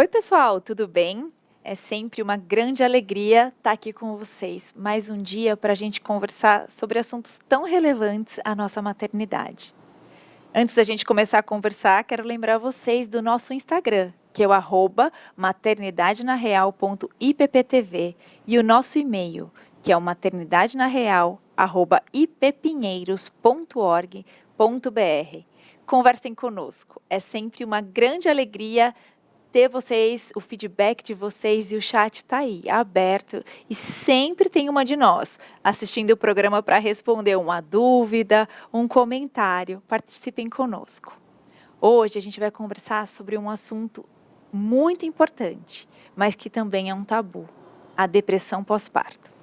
Oi, pessoal, tudo bem? É sempre uma grande alegria estar aqui com vocês. Mais um dia para a gente conversar sobre assuntos tão relevantes à nossa maternidade. Antes da gente começar a conversar, quero lembrar vocês do nosso Instagram, que é o @maternidadenareal.ipptv, e o nosso e-mail, que é o maternidadenareal@ippinheiros.org.br. Conversem conosco. É sempre uma grande alegria ter vocês, o feedback de vocês, e o chat está aí, aberto, e sempre tem uma de nós assistindo o programa para responder uma dúvida, um comentário. Participem conosco. Hoje a gente vai conversar sobre um assunto muito importante, mas que também é um tabu: a depressão pós-parto.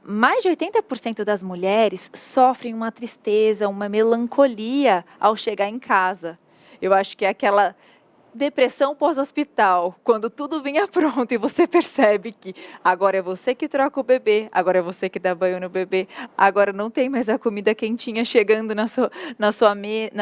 Mais de 80% das mulheres sofrem uma tristeza, uma melancolia ao chegar em casa. Eu acho que é aquela depressão pós-hospital, quando tudo vinha pronto e você percebe que agora é você que troca o bebê, agora é você que dá banho no bebê, agora não tem mais a comida quentinha chegando na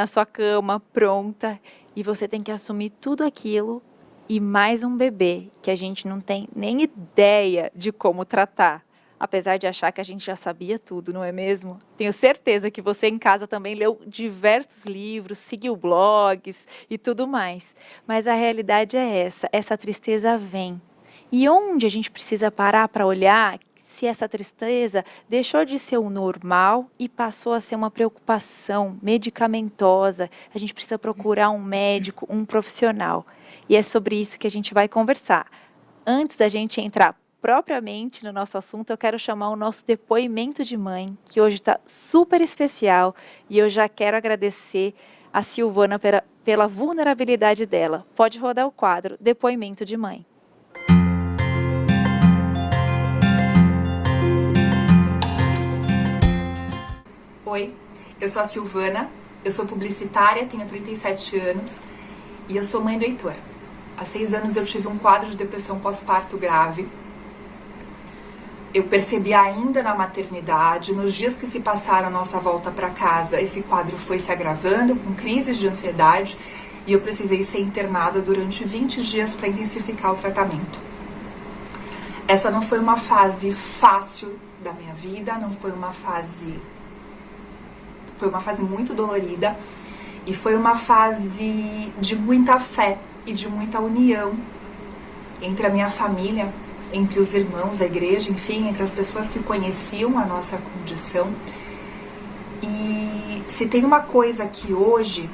sua cama pronta, e você tem que assumir tudo aquilo e mais um bebê que a gente não tem nem ideia de como tratar. Apesar de achar que a gente já sabia tudo, não é mesmo? Tenho certeza que você em casa também leu diversos livros, seguiu blogs e tudo mais. Mas a realidade é essa tristeza vem. E onde a gente precisa parar para olhar se essa tristeza deixou de ser o normal e passou a ser uma preocupação medicamentosa? A gente precisa procurar um médico, um profissional. E é sobre isso que a gente vai conversar. Antes da gente entrar propriamente no nosso assunto, eu quero chamar o nosso depoimento de mãe, que hoje está super especial, e eu já quero agradecer a Silvana pela vulnerabilidade dela. Pode rodar o quadro Depoimento de Mãe. Oi, eu sou a Silvana, eu sou publicitária, tenho 37 anos e eu sou mãe do Heitor. Há 6 anos eu tive um quadro de depressão pós-parto grave. Eu percebi ainda na maternidade, nos dias que se passaram a nossa volta para casa, esse quadro foi se agravando, com crises de ansiedade, e eu precisei ser internada durante 20 dias para intensificar o tratamento. Essa não foi uma fase fácil da minha vida, não foi uma fase... Foi uma fase muito dolorida e foi uma fase de muita fé e de muita união entre a minha família, entre os irmãos da igreja, enfim, entre as pessoas que conheciam a nossa condição. E se tem uma coisa que hoje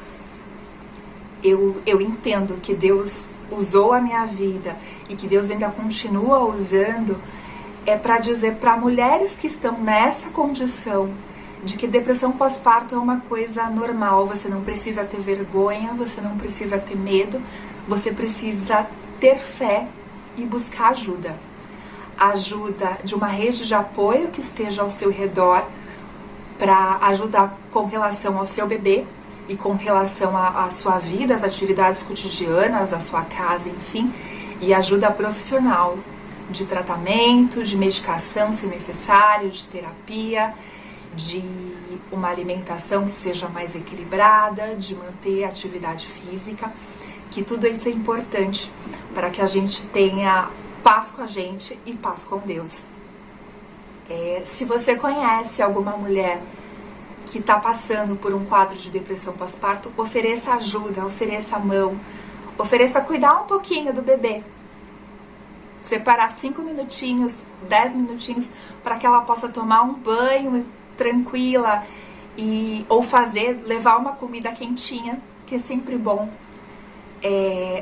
eu entendo que Deus usou a minha vida e que Deus ainda continua usando, é para dizer para mulheres que estão nessa condição de que depressão pós-parto é uma coisa normal. Você não precisa ter vergonha, você não precisa ter medo, você precisa ter fé e buscar ajuda. Ajuda de uma rede de apoio que esteja ao seu redor para ajudar com relação ao seu bebê e com relação à sua vida, às atividades cotidianas da sua casa, enfim, e ajuda profissional de tratamento, de medicação se necessário, de terapia, de uma alimentação que seja mais equilibrada, de manter a atividade física, que tudo isso é importante para que a gente tenha paz com a gente e paz com Deus. Se você conhece alguma mulher que está passando por um quadro de depressão pós-parto, ofereça ajuda, ofereça a mão, ofereça cuidar um pouquinho do bebê. Separar 5 minutinhos, 10 minutinhos para que ela possa tomar um banho tranquila ou levar uma comida quentinha, que é sempre bom.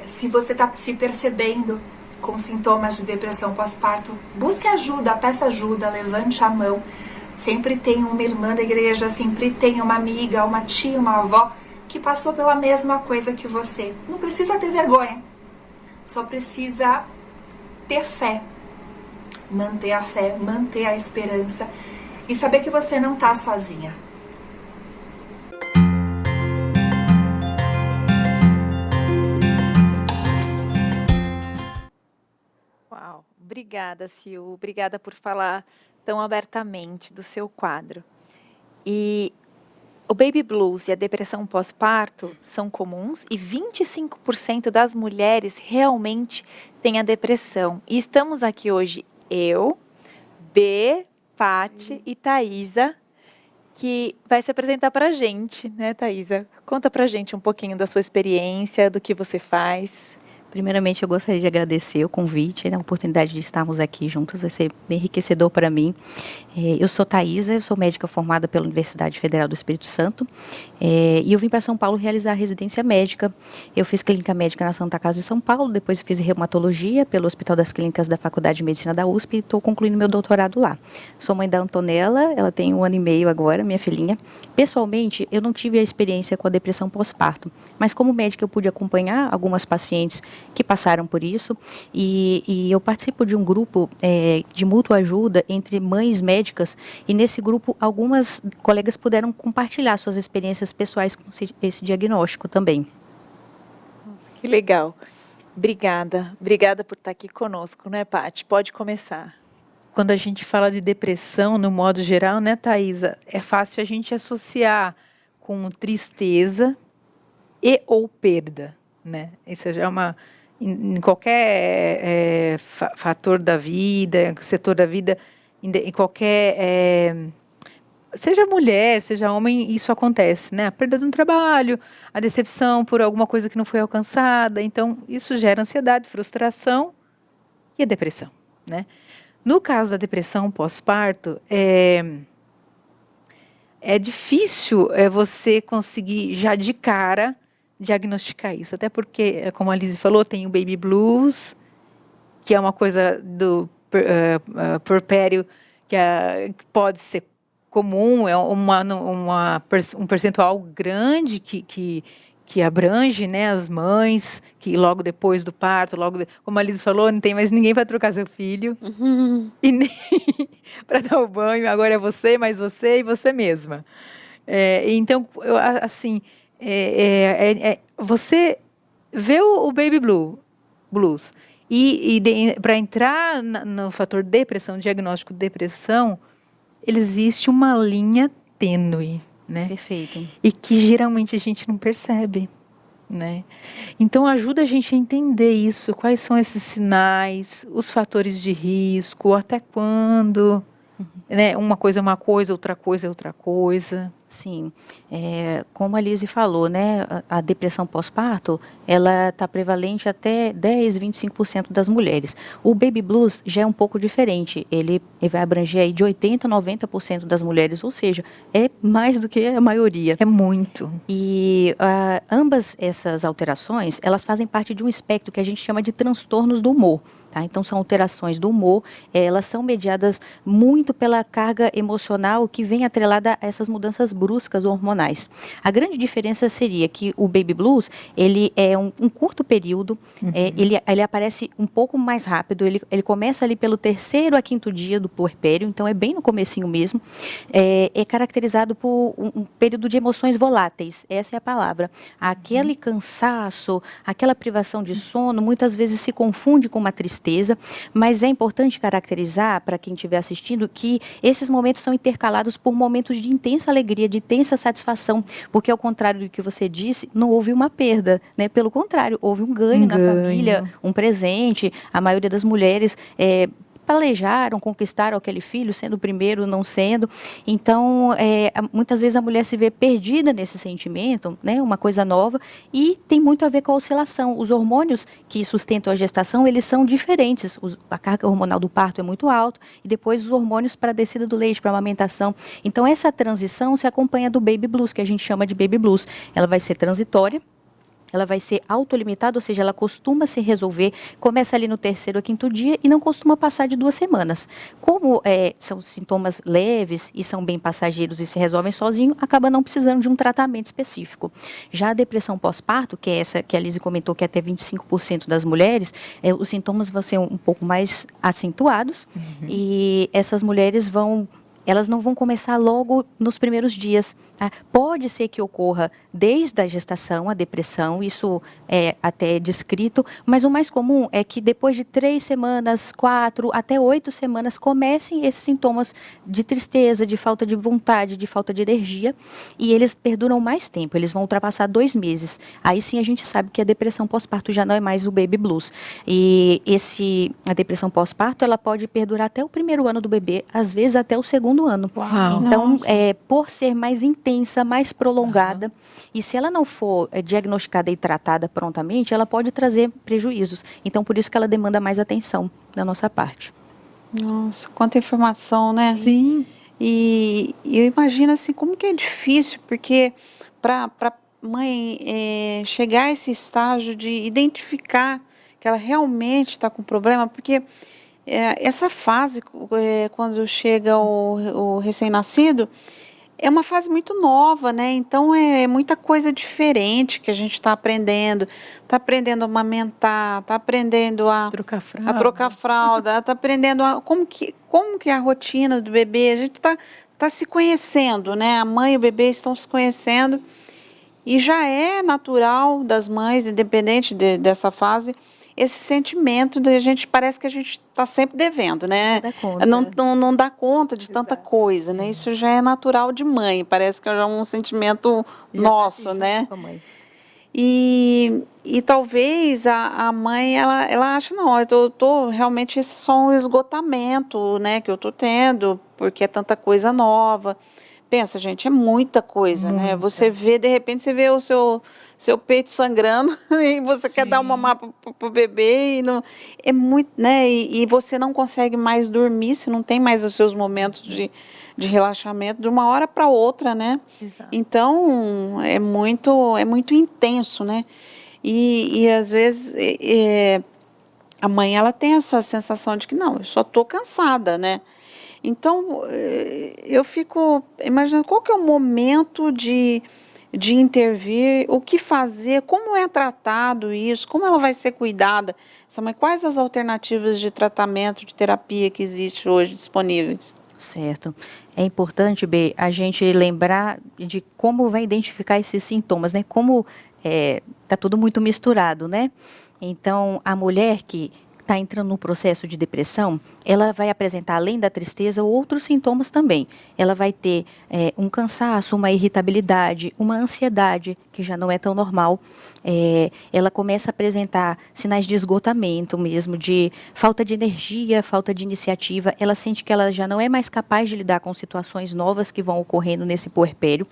Se você está se percebendo com sintomas de depressão pós-parto, busque ajuda, peça ajuda, levante a mão. Sempre tem uma irmã da igreja, sempre tem uma amiga, uma tia, uma avó que passou pela mesma coisa que você. Não precisa ter vergonha, só precisa ter fé, manter a esperança e saber que você não está sozinha. Uau, obrigada, Sil. Obrigada por falar tão abertamente do seu quadro. E O baby blues e a depressão pós-parto são comuns e 25% das mulheres realmente têm a depressão. E estamos aqui hoje, eu, B, Paty e Thaisa, que vai se apresentar para a gente, né, Thaisa? Conta para a gente um pouquinho da sua experiência, do que você faz. Primeiramente, eu gostaria de agradecer o convite, a oportunidade de estarmos aqui juntos, vai ser bem enriquecedor para mim. Eu sou Thaisa, eu sou médica formada pela Universidade Federal do Espírito Santo, e eu vim para São Paulo realizar a residência médica. Eu fiz clínica médica na Santa Casa de São Paulo, depois fiz reumatologia pelo Hospital das Clínicas da Faculdade de Medicina da USP e estou concluindo meu doutorado lá. Sou mãe da Antonella, ela tem 1 ano e meio agora, minha filhinha. Pessoalmente, eu não tive a experiência com a depressão pós-parto, mas como médica eu pude acompanhar algumas pacientes que passaram por isso, e eu participo de um grupo de mútua ajuda entre mães médicas, e nesse grupo algumas colegas puderam compartilhar suas experiências pessoais com esse diagnóstico também. Que legal. Obrigada por estar aqui conosco, né, Paty? Pode começar. Quando a gente fala de depressão, no modo geral, né, Thaisa, é fácil a gente associar com tristeza e ou perda, né? Isso já é uma... Em qualquer fator da vida, setor da vida, em qualquer... seja mulher, seja homem, isso acontece, né? A perda de um trabalho, a decepção por alguma coisa que não foi alcançada. Então, isso gera ansiedade, frustração e a depressão, né? No caso da depressão pós-parto, é difícil você conseguir já de cara diagnosticar isso, até porque, como a Lizzy falou, tem o baby blues, que é uma coisa do puerpério que pode ser comum, é um percentual grande que abrange, né, as mães, que logo depois do parto, como a Lizzy falou, não tem mais ninguém para trocar seu filho, e nem para dar o banho, agora é você, mais você e você mesma. Então, assim... você vê o baby blues e para entrar no fator depressão, diagnóstico de depressão, existe uma linha tênue, né? Perfeito. E que geralmente a gente não percebe, né? Então ajuda a gente a entender isso, quais são esses sinais, os fatores de risco, até quando, né? Uma coisa é uma coisa, outra coisa é outra coisa. Sim, como a Lizzy falou, né, a depressão pós-parto, ela está prevalente até 10, 25% das mulheres. O baby blues já é um pouco diferente, ele vai abranger aí de 80, 90% das mulheres, ou seja, é mais do que a maioria. É muito. E ambas essas alterações, elas fazem parte de um espectro que a gente chama de transtornos do humor. Tá? Então, são alterações do humor, elas são mediadas muito pela carga emocional que vem atrelada a essas mudanças bruscas hormonais. A grande diferença seria que o baby blues, ele é um curto período, ele aparece um pouco mais rápido, ele começa ali pelo 3º a 5º dia do puerpério, então é bem no comecinho mesmo, é caracterizado por um período de emoções voláteis, essa é a palavra. Aquele cansaço, aquela privação de sono, muitas vezes se confunde com uma tristeza, mas é importante caracterizar, para quem estiver assistindo, que esses momentos são intercalados por momentos de intensa alegria, de intensa satisfação, porque ao contrário do que você disse, não houve uma perda, né? Pelo contrário, houve um ganho na família, um presente. A maioria das mulheres planejaram, conquistaram aquele filho, sendo o primeiro, não sendo. Então, muitas vezes a mulher se vê perdida nesse sentimento, né, uma coisa nova, e tem muito a ver com a oscilação. Os hormônios que sustentam a gestação, eles são diferentes. A carga hormonal do parto é muito alta, e depois os hormônios para a descida do leite, para a amamentação. Então, essa transição se acompanha do baby blues, que a gente chama de baby blues. Ela vai ser transitória, ela vai ser autolimitada, ou seja, ela costuma se resolver, começa ali no 3º a 5º dia e não costuma passar de 2 semanas. Como são sintomas leves e são bem passageiros e se resolvem sozinho, acaba não precisando de um tratamento específico. Já a depressão pós-parto, que é essa que a Lizzy comentou, que é até 25% das mulheres, os sintomas vão ser um pouco mais acentuados, e essas mulheres vão elas não vão começar logo nos primeiros dias. Tá? Pode ser que ocorra desde a gestação, a depressão, isso é até descrito, mas o mais comum é que depois de 3 semanas, 4 até 8 semanas, comecem esses sintomas de tristeza, de falta de vontade, de falta de energia, e eles perduram mais tempo, eles vão ultrapassar 2 meses. Aí sim a gente sabe que a depressão pós-parto já não é mais o baby blues. E a depressão pós-parto, ela pode perdurar até o primeiro ano do bebê, às vezes até o segundo ano. Uau. Então, por ser mais intensa, mais prolongada, e se ela não for diagnosticada e tratada prontamente, ela pode trazer prejuízos. Então, por isso que ela demanda mais atenção da nossa parte. Nossa, quanta informação, né? Sim. E eu imagino assim, como que é difícil, porque para mãe chegar a esse estágio de identificar que ela realmente está com problema, porque essa fase, quando chega o recém-nascido, é uma fase muito nova, né? Então é muita coisa diferente que a gente está aprendendo. Está aprendendo a amamentar, está aprendendo a trocar fralda, está aprendendo como que é a rotina do bebê. A gente está se conhecendo, né? A mãe e o bebê estão se conhecendo. E já é natural das mães, independente dessa fase, esse sentimento de parece que a gente está sempre devendo, né? Não dá conta de tanta coisa, né? Isso já é natural de mãe, parece que é um sentimento nosso, né? E talvez a mãe, ela acha, não, eu tô realmente, esse é só um esgotamento, né, que eu tô tendo, porque é tanta coisa nova. Pensa, gente, é muita coisa, né? Você vê, de repente, você vê o seu peito sangrando e você quer dar uma mamar pro bebê e não, é muito, né? E você não consegue mais dormir, você não tem mais os seus momentos de relaxamento de uma hora para outra, né? Exato. Então, é muito intenso, né? E às vezes a mãe, ela tem essa sensação de que, não, eu só estou cansada, né? Então, eu fico imaginando qual que é o momento de intervir, o que fazer, como é tratado isso, como ela vai ser cuidada. Quais as alternativas de tratamento, de terapia que existe hoje disponíveis? Certo. É importante, Bê, a gente lembrar de como vai identificar esses sintomas, né? Como tá tudo muito misturado, né? Então, a mulher que está entrando num processo de depressão, ela vai apresentar, além da tristeza, outros sintomas também. Ela vai ter um cansaço, uma irritabilidade, uma ansiedade, que já não é tão normal. Ela começa a apresentar sinais de esgotamento mesmo, de falta de energia, falta de iniciativa. Ela sente que ela já não é mais capaz de lidar com situações novas que vão ocorrendo nesse puerpério.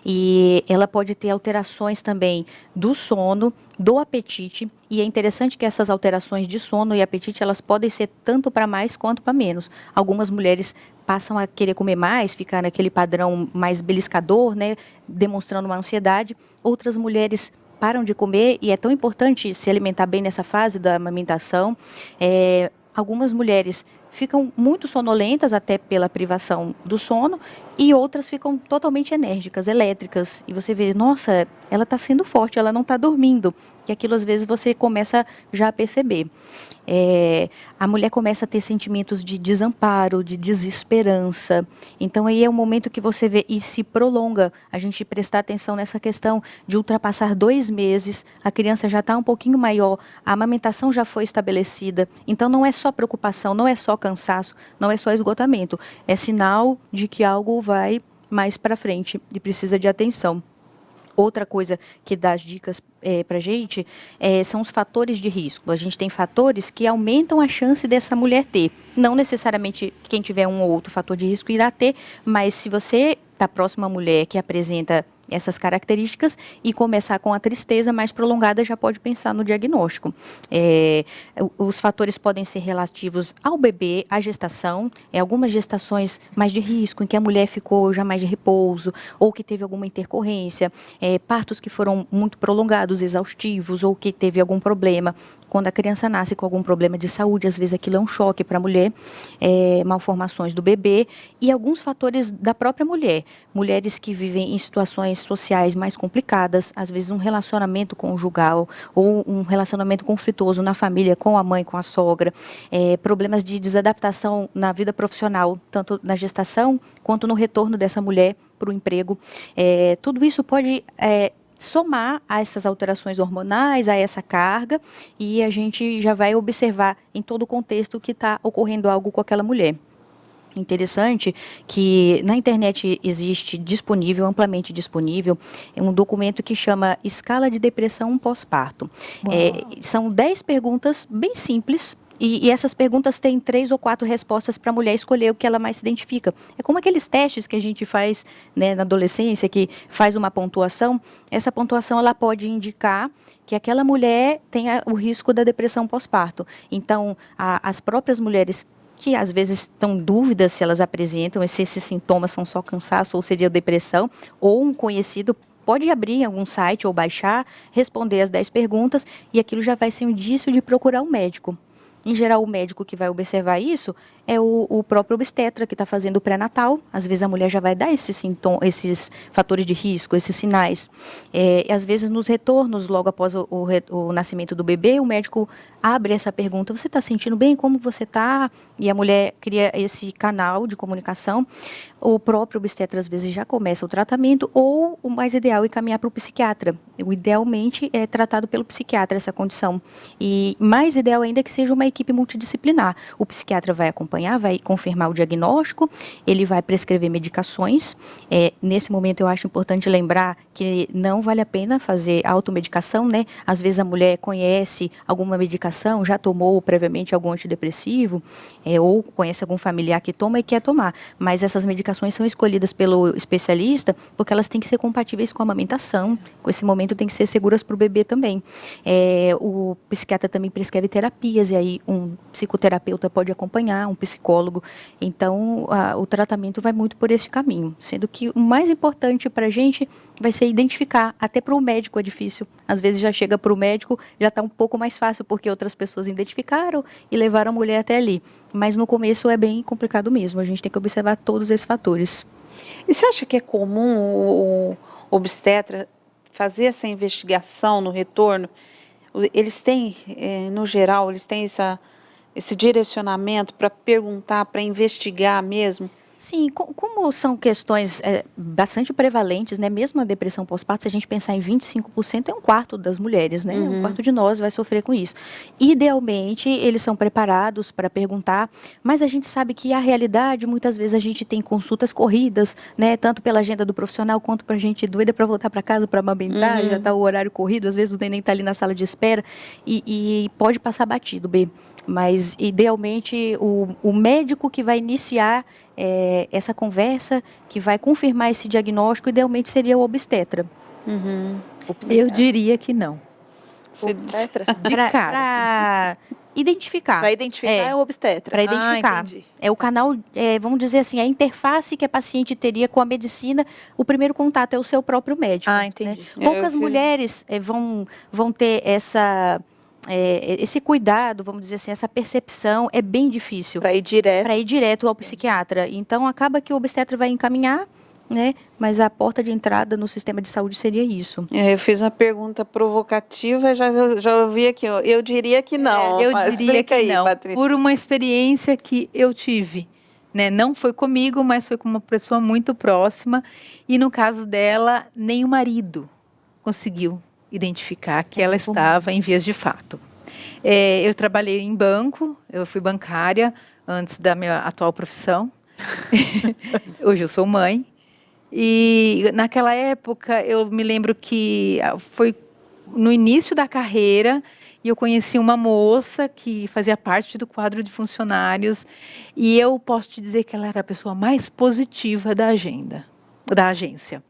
E ela pode ter alterações também do sono, do apetite, e é interessante que essas alterações de sono e apetite, elas podem ser tanto para mais quanto para menos. Algumas mulheres passam a querer comer mais, ficar naquele padrão mais beliscador, né, demonstrando uma ansiedade. Outras mulheres param de comer, e é tão importante se alimentar bem nessa fase da amamentação. Algumas mulheres ficam muito sonolentas, até pela privação do sono, e outras ficam totalmente enérgicas, elétricas. E você vê, nossa, ela está sendo forte, ela não está dormindo. E aquilo, às vezes, você começa já a perceber. A mulher começa a ter sentimentos de desamparo, de desesperança. Então, aí é o momento que você vê, e se prolonga, a gente prestar atenção nessa questão de ultrapassar 2 meses, a criança já está um pouquinho maior, a amamentação já foi estabelecida. Então, não é só preocupação, não é só cansaço, não é só esgotamento. É sinal de que algo vai mais para frente e precisa de atenção. Outra coisa que dá as dicas para a gente são os fatores de risco. A gente tem fatores que aumentam a chance dessa mulher ter. Não necessariamente quem tiver um ou outro fator de risco irá ter, mas se você está próximo à mulher que apresenta essas características e começar com a tristeza mais prolongada, já pode pensar no diagnóstico. Os fatores podem ser relativos ao bebê, à gestação, algumas gestações mais de risco, em que a mulher ficou já mais de repouso, ou que teve alguma intercorrência, partos que foram muito prolongados, exaustivos, ou que teve algum problema. Quando a criança nasce com algum problema de saúde, às vezes aquilo é um choque para a mulher, malformações do bebê, e alguns fatores da própria mulher. Mulheres que vivem em situações sociais mais complicadas, às vezes um relacionamento conjugal ou um relacionamento conflituoso na família, com a mãe, com a sogra, problemas de desadaptação na vida profissional, tanto na gestação quanto no retorno dessa mulher para o emprego. Tudo isso pode somar a essas alterações hormonais, a essa carga, e a gente já vai observar em todo o contexto que está ocorrendo algo com aquela mulher. Interessante que na internet existe disponível, amplamente disponível, um documento que chama Escala de Depressão Pós-Parto. São 10 perguntas bem simples. E essas perguntas têm 3 ou 4 respostas para a mulher escolher o que ela mais se identifica. É como aqueles testes que a gente faz, né, na adolescência, que faz uma pontuação. Essa pontuação ela pode indicar que aquela mulher tenha o risco da depressão pós-parto. Então, as próprias mulheres que às vezes estão em dúvida se elas apresentam, se esses sintomas são só cansaço ou seria depressão, ou um conhecido pode abrir em algum site ou baixar, responder as 10 perguntas, e aquilo já vai ser um indício de procurar um médico. Em geral, o médico que vai observar isso é o próprio obstetra que está fazendo o pré-natal. Às vezes a mulher já vai dar esses fatores de risco, esses sinais. Às vezes nos retornos, logo após o nascimento do bebê, o médico abre essa pergunta: você está sentindo bem? Como você está? E a mulher cria esse canal de comunicação. O próprio obstetra às vezes já começa o tratamento, ou o mais ideal é caminhar para o psiquiatra. Idealmente é tratado pelo psiquiatra essa condição. E mais ideal ainda é que seja uma equipe multidisciplinar. O psiquiatra vai acompanhar, vai confirmar o diagnóstico, ele vai prescrever medicações. Nesse momento eu acho importante lembrar que não vale a pena fazer automedicação, né? Às vezes a mulher conhece alguma medicação, já tomou previamente algum antidepressivo, ou conhece algum familiar que toma e quer tomar. Mas essas medicações são escolhidas pelo especialista porque elas têm que ser compatíveis com a amamentação, com esse momento tem que ser seguras para o bebê também. O psiquiatra também prescreve terapias, e aí um psicoterapeuta pode acompanhar, um psicólogo. Então, o tratamento vai muito por esse caminho, sendo que o mais importante para a gente vai ser identificar. Até para o médico é difícil. Às vezes já chega para o médico, já está um pouco mais fácil, porque outras pessoas identificaram e levaram a mulher até ali. Mas no começo é bem complicado mesmo, a gente tem que observar todos esses fatores. E você acha que é comum o obstetra fazer essa investigação no retorno? Eles têm, no geral, eles têm esse direcionamento para perguntar, para investigar mesmo? Sim, como são questões bastante prevalentes, né? Mesmo a depressão pós-parto, se a gente pensar em 25%, é um quarto das mulheres, né? Um quarto de nós vai sofrer com isso. Idealmente, eles são preparados para perguntar, mas a gente sabe que a realidade, muitas vezes a gente tem consultas corridas, né? Tanto pela agenda do profissional, quanto para a gente doida para voltar para casa para amamentar, já está o horário corrido, às vezes o neném está ali na sala de espera, e pode passar batido, B. Mas, idealmente, o médico que vai iniciar essa conversa, que vai confirmar esse diagnóstico, idealmente seria o obstetra. Eu diria que não. Obstetra? De cara. Para identificar. Para identificar é o obstetra. Para identificar. Entendi. É o canal, vamos dizer assim, a interface que a paciente teria com a medicina. O primeiro contato é o seu próprio médico. Entendi. Né? Poucas mulheres vão ter esse cuidado, vamos dizer assim, essa percepção é bem difícil. Para ir direto. Para ir direto ao psiquiatra. Então, acaba que o obstetra vai encaminhar, né? Mas a porta de entrada no sistema de saúde seria isso. Eu fiz uma pergunta provocativa e já ouvi aqui. Eu diria que não. Eu Mas diria explica que aí, não, Patrícia. por uma experiência que eu tive. Né? Não foi comigo, mas foi com uma pessoa muito próxima. E no caso dela, nem o marido conseguiu identificar que ela estava em vias de fato. Eu trabalhei em banco, eu fui bancária antes da minha atual profissão. Hoje eu sou mãe. E naquela época eu me lembro que foi no início da carreira e eu conheci uma moça que fazia parte do quadro de funcionários, e eu posso te dizer que ela era a pessoa mais positiva da agência.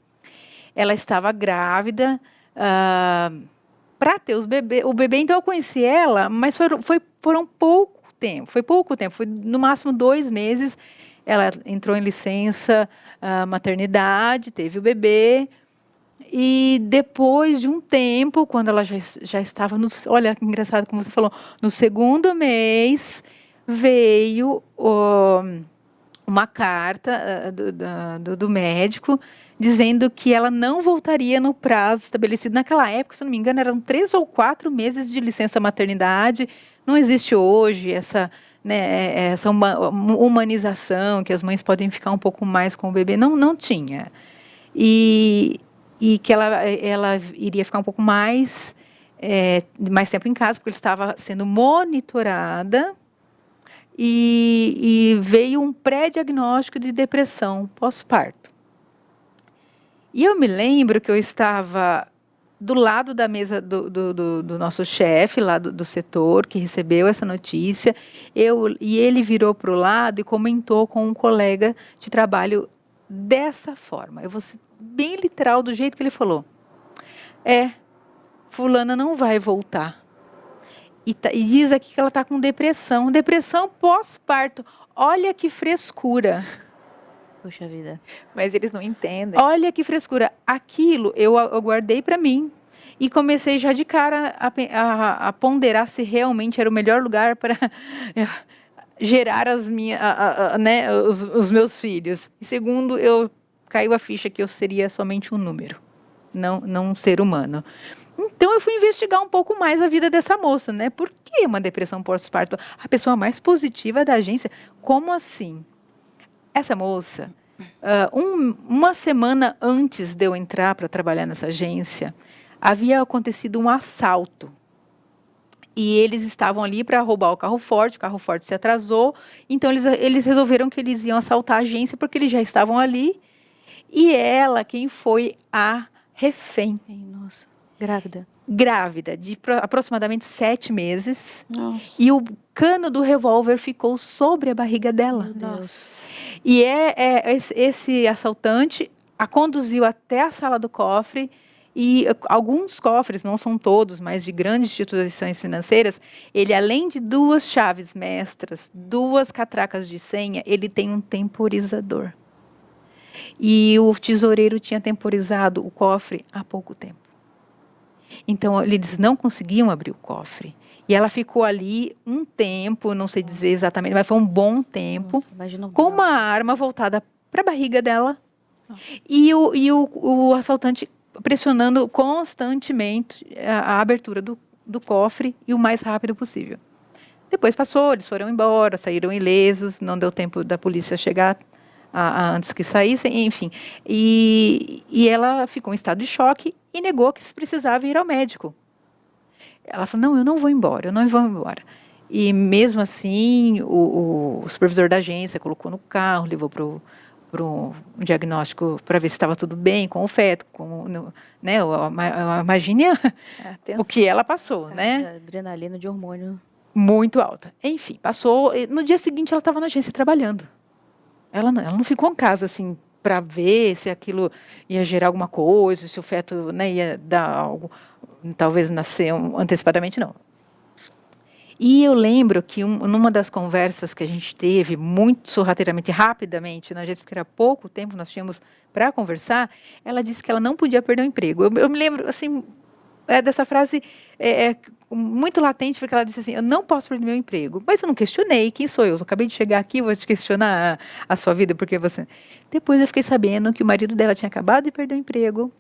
Ela estava grávida, para ter o bebê, então eu conheci ela, mas foram pouco tempo, foi no máximo 2 meses. Ela entrou em licença maternidade, teve o bebê, e depois de um tempo, quando ela já estava olha que engraçado como você falou, no 2º mês, veio uma carta do médico dizendo que ela não voltaria no prazo estabelecido. Naquela época, se não me engano, eram 3 ou 4 meses de licença maternidade. Não existe hoje essa, né, essa humanização, que as mães podem ficar um pouco mais com o bebê. Não tinha. E que ela iria ficar um pouco mais tempo em casa, porque ela estava sendo monitorada. E veio um pré-diagnóstico de depressão pós-parto. E eu me lembro que eu estava do lado da mesa do nosso chefe, lá do setor, que recebeu essa notícia, e ele virou para o lado e comentou com um colega de trabalho dessa forma. Eu vou ser bem literal do jeito que ele falou. Fulana não vai voltar. E diz aqui que ela está com depressão pós-parto. Olha que frescura. Puxa vida. Mas eles não entendem. Olha que frescura. Aquilo eu guardei para mim e comecei já de cara a ponderar se realmente era o melhor lugar para gerar os meus filhos. E segundo, caiu a ficha que eu seria somente um número, não um ser humano. Então eu fui investigar um pouco mais a vida dessa moça, né? Por que uma depressão pós-parto? A pessoa mais positiva da agência. Como assim? Essa moça, uma semana antes de eu entrar para trabalhar nessa agência, havia acontecido um assalto. E eles estavam ali para roubar o carro forte se atrasou, então eles resolveram que eles iam assaltar a agência porque eles já estavam ali. E ela, quem foi a refém. Nossa, grávida. Grávida, de aproximadamente 7 meses. Nossa. E o cano do revólver ficou sobre a barriga dela. Meu Deus. E esse assaltante a conduziu até a sala do cofre. E alguns cofres, não são todos, mas de grandes instituições financeiras, ele, além de 2 chaves mestras, 2 catracas de senha, ele tem um temporizador. E o tesoureiro tinha temporizado o cofre há pouco tempo. Então, eles não conseguiam abrir o cofre. E ela ficou ali um tempo, não sei dizer exatamente, mas foi um bom tempo, com uma arma voltada para a barriga dela. E o assaltante pressionando constantemente a abertura do cofre e o mais rápido possível. Depois passou, eles foram embora, saíram ilesos, não deu tempo da polícia chegar antes que saíssem, enfim. E ela ficou em estado de choque e negou que precisava ir ao médico. Ela falou, não, eu não vou embora. E mesmo assim, o supervisor da agência colocou no carro, levou para um diagnóstico para ver se estava tudo bem com o feto, né? Imagine o que ela passou, né? Adrenalina de hormônio. Muito alta. Enfim, passou. No dia seguinte, ela estava na agência trabalhando. Ela não ficou em casa, assim, para ver se aquilo ia gerar alguma coisa, se o feto, né, ia dar algo, talvez nascer antecipadamente, não. E eu lembro que numa das conversas que a gente teve, muito sorrateiramente, rapidamente, na agência, porque era pouco tempo nós tínhamos para conversar, ela disse que ela não podia perder o emprego. Eu me lembro, assim, dessa frase muito latente, porque ela disse assim, eu não posso perder meu emprego. Mas eu não questionei, quem sou eu? Eu acabei de chegar aqui, vou te questionar a sua vida, porque você... Depois eu fiquei sabendo que o marido dela tinha acabado de perder o emprego,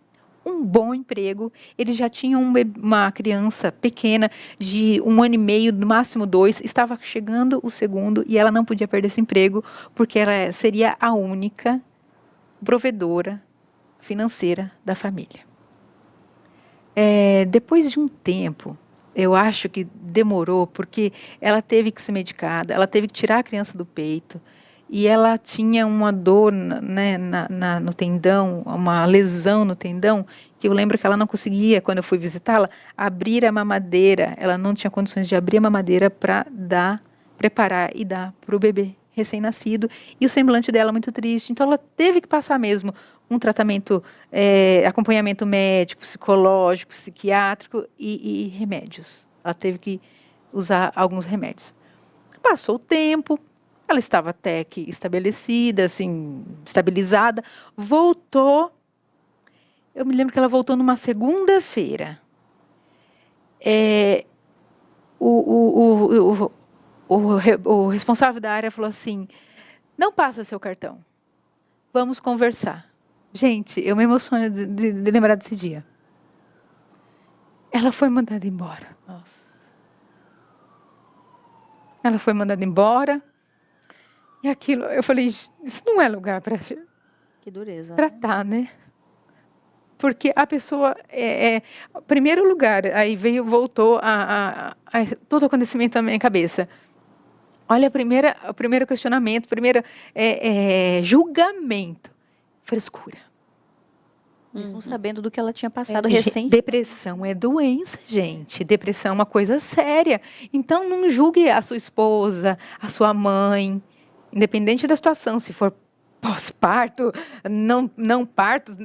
um bom emprego, eles já tinham uma criança pequena de 1 ano e meio, no máximo 2, estava chegando o segundo e ela não podia perder esse emprego, porque ela seria a única provedora financeira da família. Depois de um tempo, eu acho que demorou, porque ela teve que ser medicada, ela teve que tirar a criança do peito, e ela tinha uma dor, né, no tendão, uma lesão no tendão, que eu lembro que ela não conseguia, quando eu fui visitá-la, abrir a mamadeira. Ela não tinha condições de abrir a mamadeira para preparar e dar para o bebê recém-nascido. E o semblante dela muito triste. Então, ela teve que passar mesmo um tratamento, acompanhamento médico, psicológico, psiquiátrico e remédios. Ela teve que usar alguns remédios. Passou o tempo, ela estava até que estabelecida, assim, estabilizada, voltou. Eu me lembro que ela voltou numa segunda-feira. O responsável da área falou assim, Não passa seu cartão. Vamos conversar. Gente, eu me emociono de lembrar desse dia. Ela foi mandada embora. Nossa. Ela foi mandada embora. E aquilo, eu falei, isso não é lugar para Que dureza. tratar, né? Porque a pessoa, primeiro lugar, aí voltou todo o acontecimento na minha cabeça. Olha, o primeiro questionamento, julgamento, frescura. Mesmo sabendo do que ela tinha passado Gente, recente. depressão é doença, gente. Depressão é uma coisa séria. Então, não julgue a sua esposa, a sua mãe, independente da situação. Se for pós-parto, não parto,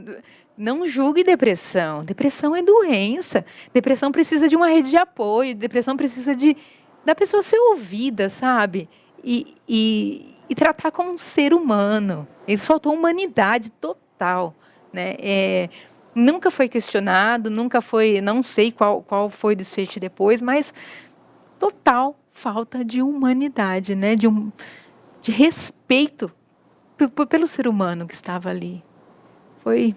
não julgue depressão. Depressão é doença. Depressão precisa de uma rede de apoio. Depressão precisa da pessoa ser ouvida, sabe? E tratar como um ser humano. Isso faltou humanidade total. Né? Nunca foi questionado, nunca foi, não sei qual foi o desfecho depois, mas total falta de humanidade, né? De respeito pelo ser humano que estava ali. Foi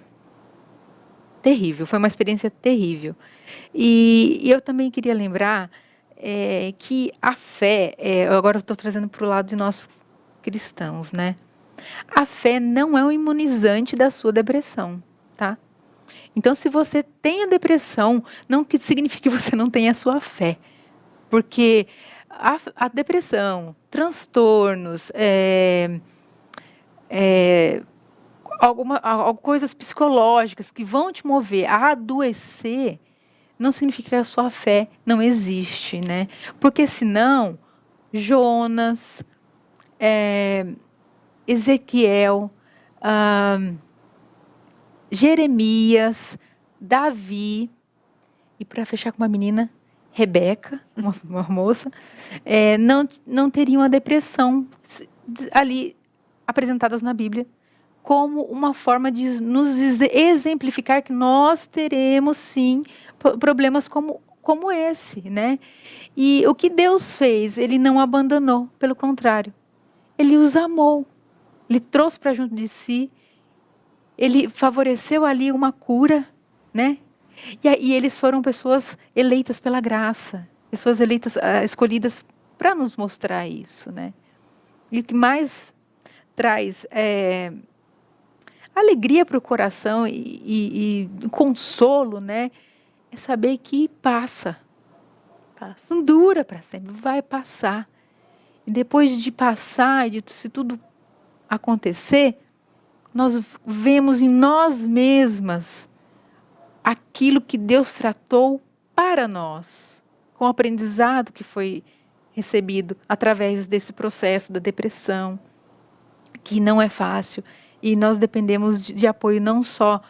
terrível, foi uma experiência terrível. E eu também queria lembrar que a fé, agora eu estou trazendo para o lado de nós cristãos, né? A fé não é um imunizante da sua depressão, tá? Então, se você tem a depressão, não que signifique que você não tenha a sua fé. Porque a depressão, transtornos, coisas psicológicas que vão te mover a adoecer, não significa que a sua fé não existe, né? Porque senão, Jonas, Ezequiel, Jeremias, Davi, e para fechar com uma menina, Rebeca, uma moça, não teriam a depressão ali apresentadas na Bíblia como uma forma de nos exemplificar que nós teremos sim problemas como esse, né? E o que Deus fez, Ele não abandonou, pelo contrário, Ele os amou. Ele trouxe para junto de si, ele favoreceu ali uma cura, né? E eles foram pessoas eleitas pela graça, pessoas eleitas, escolhidas para nos mostrar isso, né? E o que mais traz alegria para o coração e consolo, né? É saber que passa. Não dura para sempre, vai passar. E depois de passar, se tudo acontecer, nós vemos em nós mesmas aquilo que Deus tratou para nós, com o aprendizado que foi recebido através desse processo da depressão, que não é fácil, e nós dependemos de apoio não só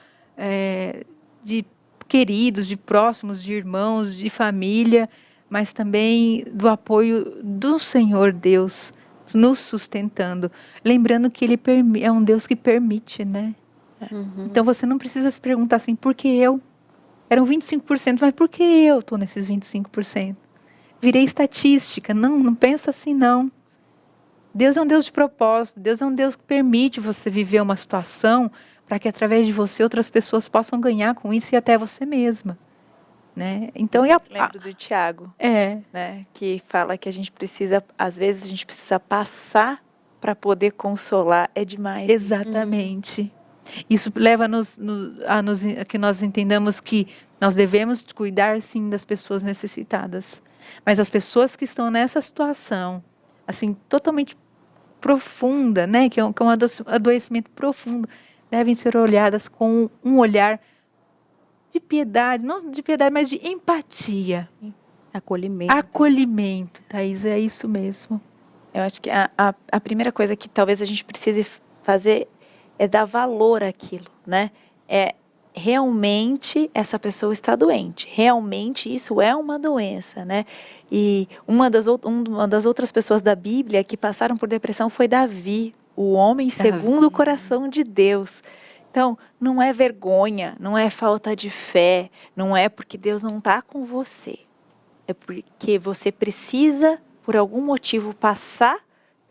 de queridos, de próximos, de irmãos, de família, mas também do apoio do Senhor Deus, nos sustentando, lembrando que Ele é um Deus que permite, né? Uhum. Então você não precisa se perguntar assim, por que eu? Eram 25%, mas por que eu estou nesses 25%? Virei estatística, não pensa assim não. Deus é um Deus de propósito, Deus é um Deus que permite você viver uma situação para que através de você outras pessoas possam ganhar com isso e até você mesma. Né? Então, eu lembro do Tiago, É. né, que fala que a gente precisa, às vezes a gente precisa passar para poder consolar, é demais. Exatamente. Isso leva a que nós entendamos que nós devemos cuidar, sim, das pessoas necessitadas. Mas as pessoas que estão nessa situação, assim, totalmente profunda, né, que é um adoecimento profundo, devem ser olhadas com um olhar de piedade, não de piedade, mas de empatia. Acolhimento. Acolhimento, Thaís, é isso mesmo. Eu acho que a primeira coisa que talvez a gente precise fazer é dar valor àquilo, né? Realmente essa pessoa está doente, realmente isso é uma doença, né? E uma das outras pessoas da Bíblia que passaram por depressão foi Davi, o homem segundo o coração de Deus. Então, não é vergonha, não é falta de fé, não é porque Deus não está com você. É porque você precisa, por algum motivo, passar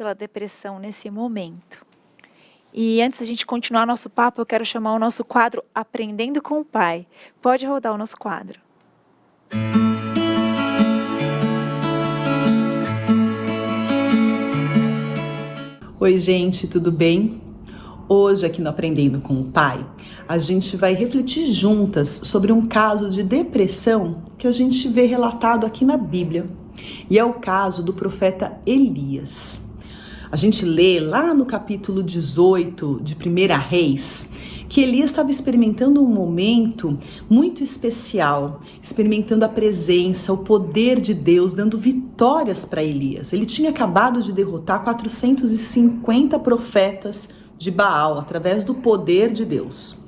pela depressão nesse momento. E antes da gente continuar nosso papo, eu quero chamar o nosso quadro Aprendendo com o Pai. Pode rodar o nosso quadro. Oi, gente, tudo bem? Hoje, aqui no Aprendendo com o Pai, a gente vai refletir juntas sobre um caso de depressão que a gente vê relatado aqui na Bíblia. E é o caso do profeta Elias. A gente lê lá no capítulo 18 de 1 Reis que Elias estava experimentando um momento muito especial, experimentando a presença, o poder de Deus, dando vitórias para Elias. Ele tinha acabado de derrotar 450 profetas de Baal através do poder de Deus.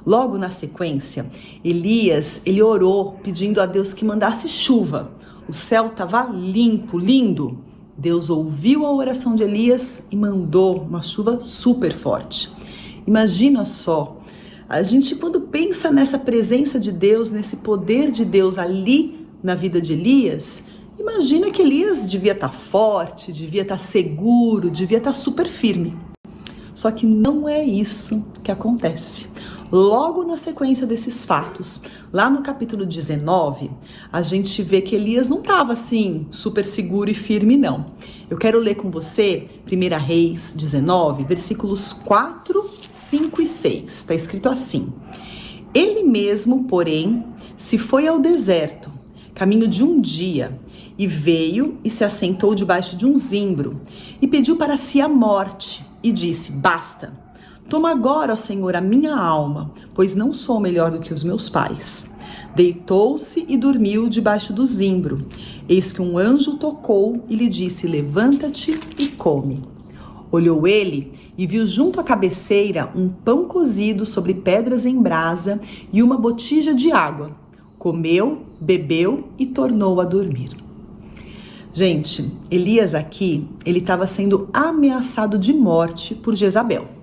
Logo na sequência, Elias, ele orou pedindo a Deus que mandasse chuva. O céu estava limpo, lindo. Deus ouviu a oração de Elias e mandou uma chuva super forte. Imagina só, a gente quando pensa nessa presença de Deus, nesse poder de Deus ali na vida de Elias, imagina que Elias devia estar forte, devia estar seguro, devia estar super firme. Só que não é isso que acontece. Logo na sequência desses fatos, lá no capítulo 19, a gente vê que Elias não estava assim super seguro e firme, não. Eu quero ler com você 1 Reis 19, versículos 4, 5 e 6. Está escrito assim: Ele mesmo, porém, se foi ao deserto, caminho de um dia, e veio e se assentou debaixo de um zimbro, e pediu para si a morte, e disse: Basta. Toma agora, ó Senhor, a minha alma, pois não sou melhor do que os meus pais. Deitou-se e dormiu debaixo do zimbro. Eis que um anjo tocou e lhe disse: Levanta-te e come. Olhou ele e viu junto à cabeceira um pão cozido sobre pedras em brasa e uma botija de água. Comeu, bebeu e tornou a dormir. Gente, Elias aqui, ele estava sendo ameaçado de morte por Jezabel.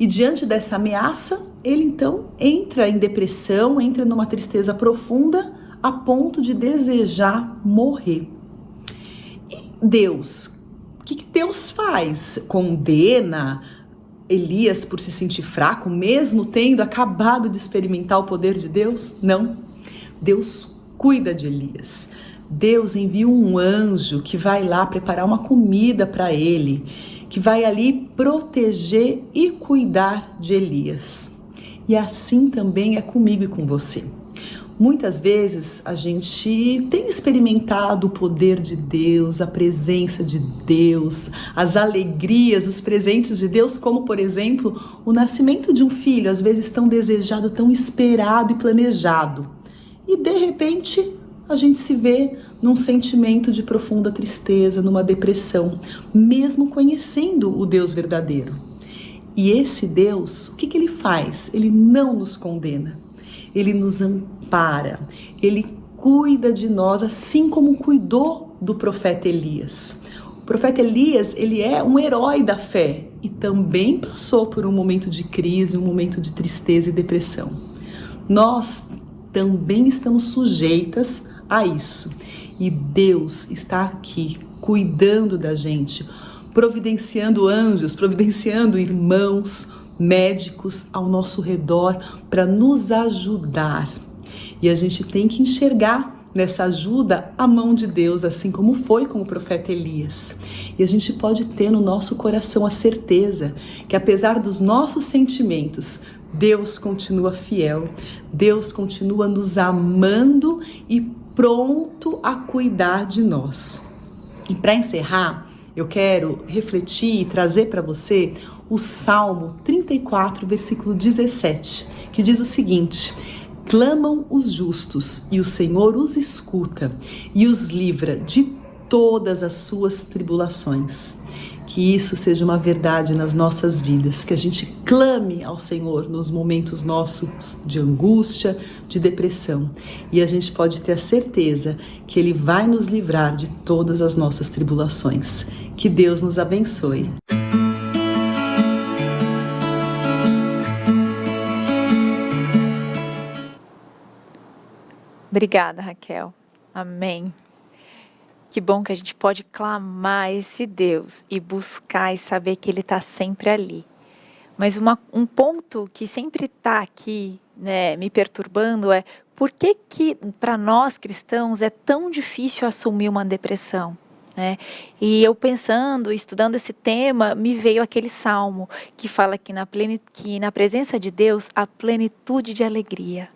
E diante dessa ameaça, ele então entra em depressão, entra numa tristeza profunda, a ponto de desejar morrer. E Deus, o que Deus faz? Condena Elias por se sentir fraco, mesmo tendo acabado de experimentar o poder de Deus? Não. Deus cuida de Elias. Deus envia um anjo que vai lá preparar uma comida para ele, que vai ali proteger e cuidar de Elias. E assim também é comigo e com você. Muitas vezes a gente tem experimentado o poder de Deus, a presença de Deus, as alegrias, os presentes de Deus, como por exemplo, o nascimento de um filho, às vezes tão desejado, tão esperado e planejado. E de repente a gente se vê num sentimento de profunda tristeza, numa depressão, mesmo conhecendo o Deus verdadeiro. E esse Deus, o que ele faz? Ele não nos condena, ele nos ampara, ele cuida de nós, assim como cuidou do profeta Elias. O profeta Elias, ele é um herói da fé e também passou por um momento de crise, um momento de tristeza e depressão. Nós também estamos sujeitas a isso. E Deus está aqui cuidando da gente, providenciando anjos, providenciando irmãos, médicos ao nosso redor para nos ajudar. E a gente tem que enxergar nessa ajuda a mão de Deus, assim como foi com o profeta Elias. E a gente pode ter no nosso coração a certeza que apesar dos nossos sentimentos, Deus continua fiel, Deus continua nos amando e pronto a cuidar de nós. E para encerrar, eu quero refletir e trazer para você o Salmo 34, versículo 17, que diz o seguinte: Clamam os justos e o Senhor os escuta e os livra de todas as suas tribulações. Que isso seja uma verdade nas nossas vidas, que a gente clame ao Senhor nos momentos nossos de angústia, de depressão. E a gente pode ter a certeza que Ele vai nos livrar de todas as nossas tribulações. Que Deus nos abençoe. Obrigada, Raquel. Amém. Que bom que a gente pode clamar esse Deus e buscar e saber que Ele está sempre ali. Mas um ponto que sempre está aqui, né, me perturbando é por que para nós cristãos é tão difícil assumir uma depressão? Né? E eu pensando, estudando esse tema, me veio aquele salmo que fala que na presença de Deus há plenitude de alegria.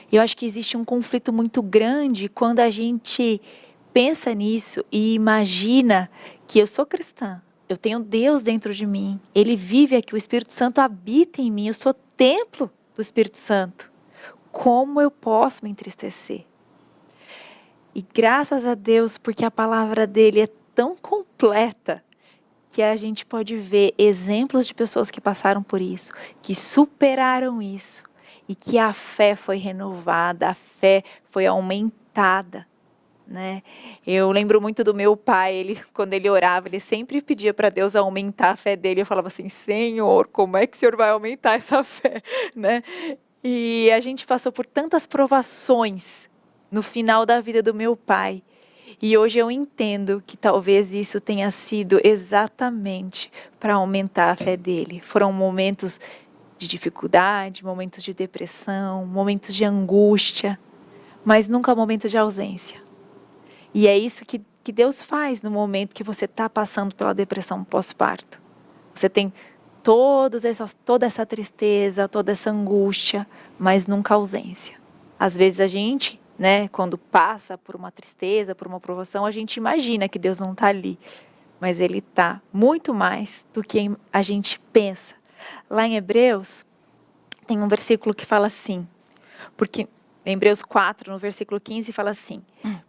E eu acho que existe um conflito muito grande quando a gente pensa nisso e imagina que eu sou cristã, eu tenho Deus dentro de mim, Ele vive aqui, o Espírito Santo habita em mim, eu sou templo do Espírito Santo. Como eu posso me entristecer? E graças a Deus, porque a palavra dele é tão completa, que a gente pode ver exemplos de pessoas que passaram por isso, que superaram isso, e que a fé foi renovada, a fé foi aumentada. Né? Eu lembro muito do meu pai, quando ele orava, ele sempre pedia para Deus aumentar a fé dele. Eu falava assim, Senhor, como é que o Senhor vai aumentar essa fé? Né? E a gente passou por tantas provações no final da vida do meu pai. E hoje eu entendo que talvez isso tenha sido exatamente para aumentar a fé dele. Foram momentos de dificuldade, momentos de depressão, momentos de angústia, mas nunca momento de ausência. E é isso que Deus faz no momento que você está passando pela depressão pós-parto. Você tem toda essa tristeza, toda essa angústia, mas nunca ausência. Às vezes a gente, né, quando passa por uma tristeza, por uma provação, a gente imagina que Deus não está ali. Mas Ele está muito mais do que a gente pensa. Lá em Hebreus, tem um versículo que fala assim, porque... Hebreus 4, no versículo 15, fala assim,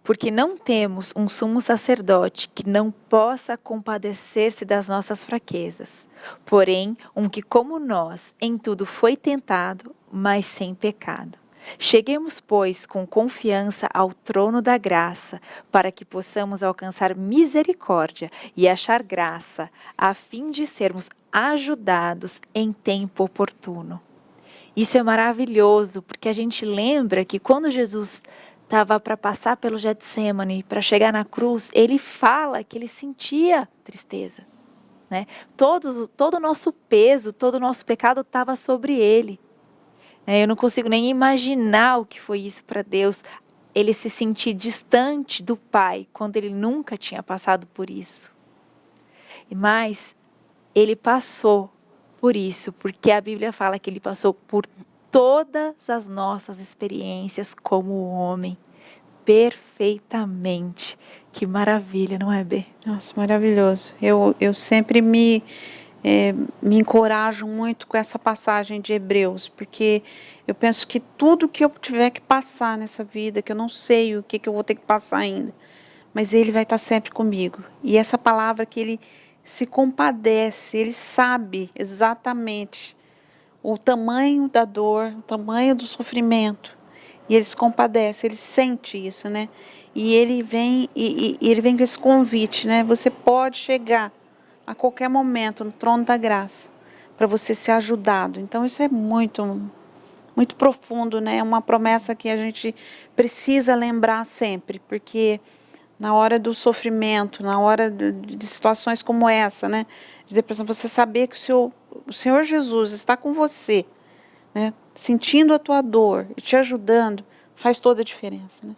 porque não temos um sumo sacerdote que não possa compadecer-se das nossas fraquezas, porém, um que como nós, em tudo foi tentado, mas sem pecado. Cheguemos, pois, com confiança ao trono da graça, para que possamos alcançar misericórdia e achar graça, a fim de sermos ajudados em tempo oportuno. Isso é maravilhoso, porque a gente lembra que quando Jesus estava para passar pelo Getsemane, para chegar na cruz, ele fala que ele sentia tristeza. Né? Todo o nosso peso, todo o nosso pecado estava sobre ele. Eu não consigo nem imaginar o que foi isso para Deus, ele se sentir distante do Pai, quando ele nunca tinha passado por isso. Mas ele passou por isso, porque a Bíblia fala que ele passou por todas as nossas experiências como homem, perfeitamente. Que maravilha, não é, Bê? Nossa, maravilhoso. Eu sempre me encorajo muito com essa passagem de Hebreus, porque eu penso que tudo que eu tiver que passar nessa vida, que eu não sei o que eu vou ter que passar ainda, mas Ele vai estar sempre comigo. E essa palavra que Ele se compadece, Ele sabe exatamente o tamanho da dor, o tamanho do sofrimento, e Ele se compadece, Ele sente isso, né? E Ele vem Ele vem com esse convite, né? Você pode chegar a qualquer momento no trono da graça para você ser ajudado. Então isso é muito, muito profundo, né? É uma promessa que a gente precisa lembrar sempre, porque na hora do sofrimento, na hora de situações como essa, né? De depressão, você saber que o Senhor Jesus está com você, né? Sentindo a tua dor e te ajudando, faz toda a diferença, né?